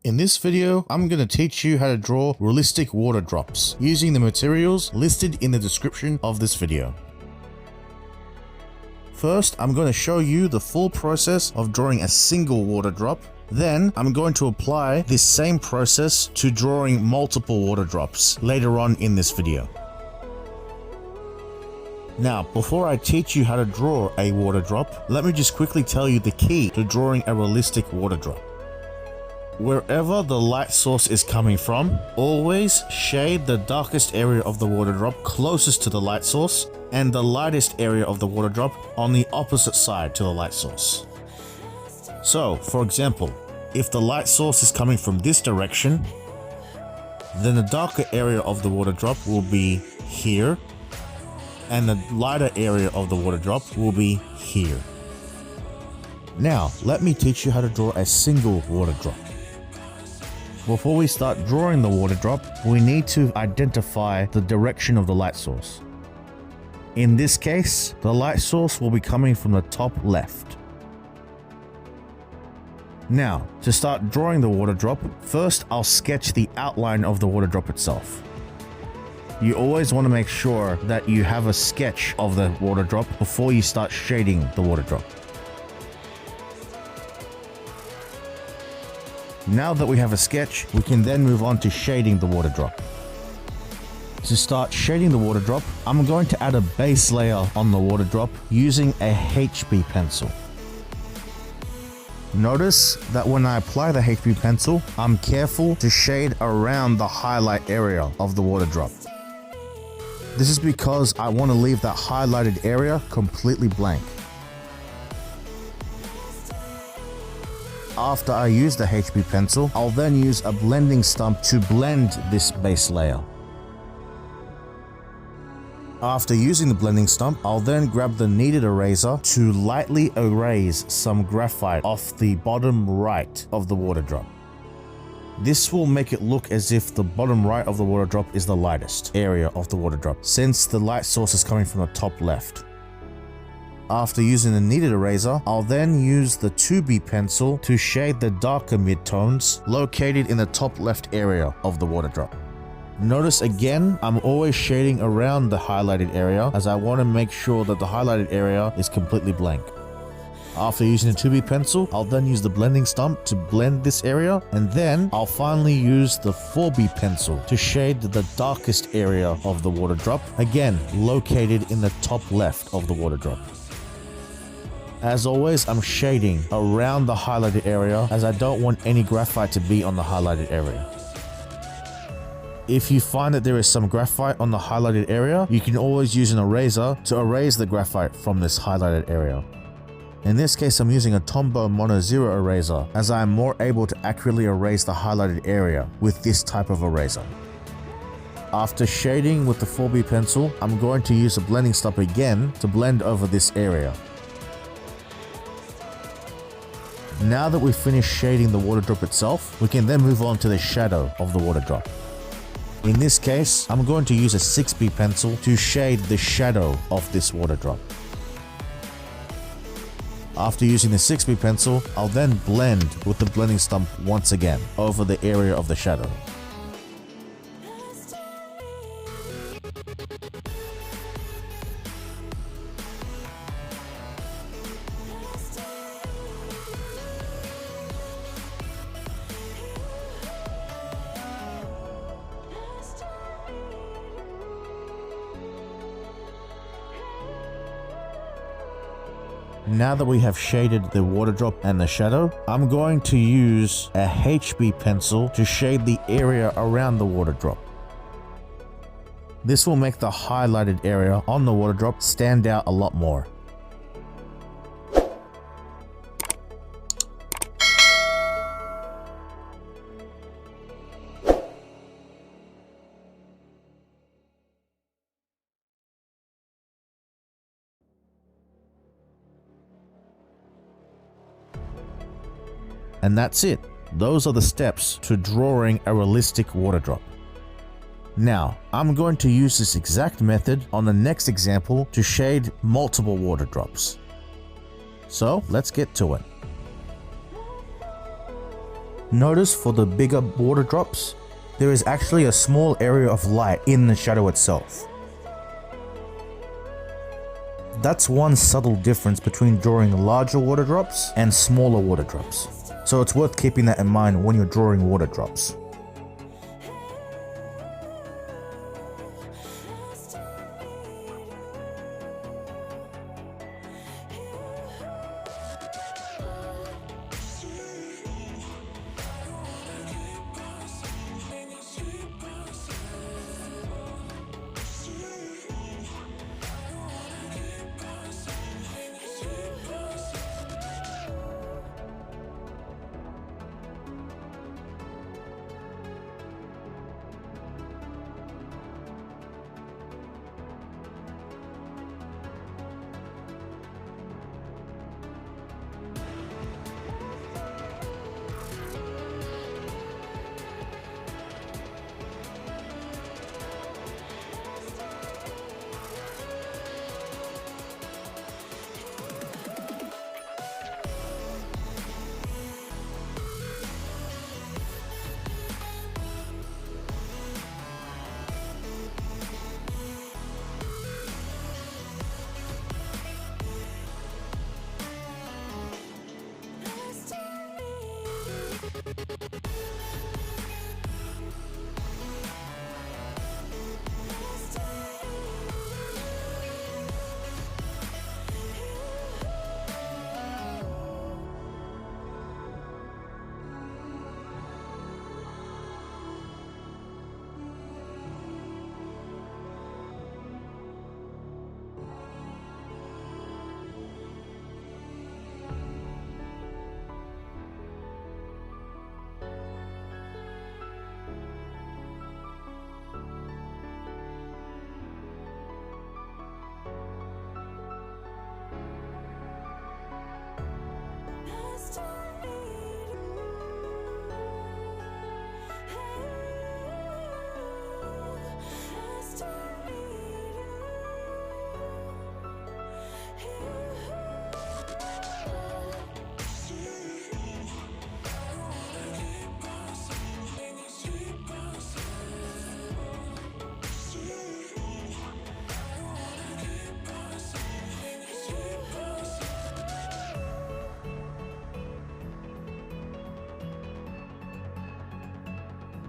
In this video, I'm going to teach you how to draw realistic water drops using the materials listed in the description of this video. First, I'm going to show you the full process of drawing a single water drop. Then, I'm going to apply this same process to drawing multiple water drops later on in this video. Now, before I teach you how to draw a water drop, let me just quickly tell you the key to drawing a realistic water drop. Wherever the light source is coming from, always shade the darkest area of the water drop closest to the light source and the lightest area of the water drop on the opposite side to the light source. So, for example, if the light source is coming from this direction, then the darker area of the water drop will be here, and the lighter area of the water drop will be here. Now, let me teach you how to draw a single water drop. Before we start drawing the water drop, we need to identify the direction of the light source. In this case, the light source will be coming from the top left. Now, to start drawing the water drop, first I'll sketch the outline of the water drop itself. You always want to make sure that you have a sketch of the water drop before you start shading the water drop. Now that we have a sketch, we can then move on to shading the water drop. To start shading the water drop, I'm going to add a base layer on the water drop using a HB pencil. Notice that when I apply the HB pencil, I'm careful to shade around the highlight area of the water drop. This is because I want to leave that highlighted area completely blank. After I use the HB pencil, I'll then use a blending stump to blend this base layer. After using the blending stump, I'll then grab the kneaded eraser to lightly erase some graphite off the bottom right of the water drop. This will make it look as if the bottom right of the water drop is the lightest area of the water drop, since the light source is coming from the top left. After using the kneaded eraser, I'll then use the 2B pencil to shade the darker midtones located in the top left area of the water drop. Notice again, I'm always shading around the highlighted area as I want to make sure that the highlighted area is completely blank. After using the 2B pencil, I'll then use the blending stump to blend this area, and then I'll finally use the 4B pencil to shade the darkest area of the water drop, again located in the top left of the water drop. As always, I'm shading around the highlighted area as I don't want any graphite to be on the highlighted area. If you find that there is some graphite on the highlighted area, you can always use an eraser to erase the graphite from this highlighted area. In this case, I'm using a Tombow Mono Zero Eraser as I am more able to accurately erase the highlighted area with this type of eraser. After shading with the 4B pencil, I'm going to use a blending stump again to blend over this area. Now that we've finished shading the water drop itself, we can then move on to the shadow of the water drop. In this case, I'm going to use a 6B pencil to shade the shadow of this water drop. After using the 6B pencil, I'll then blend with the blending stump once again over the area of the shadow. Now that we have shaded the water drop and the shadow, I'm going to use a HB pencil to shade the area around the water drop. This will make the highlighted area on the water drop stand out a lot more. And that's it. Those are the steps to drawing a realistic water drop. Now, I'm going to use this exact method on the next example to shade multiple water drops. So let's get to it. Notice for the bigger water drops, there is actually a small area of light in the shadow itself. That's one subtle difference between drawing larger water drops and smaller water drops. So it's worth keeping that in mind when you're drawing water drops.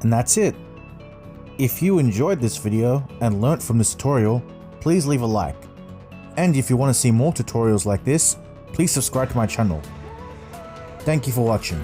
And that's it. If you enjoyed this video and learnt from this tutorial, please leave a like. And if you want to see more tutorials like this, please subscribe to my channel. Thank you for watching.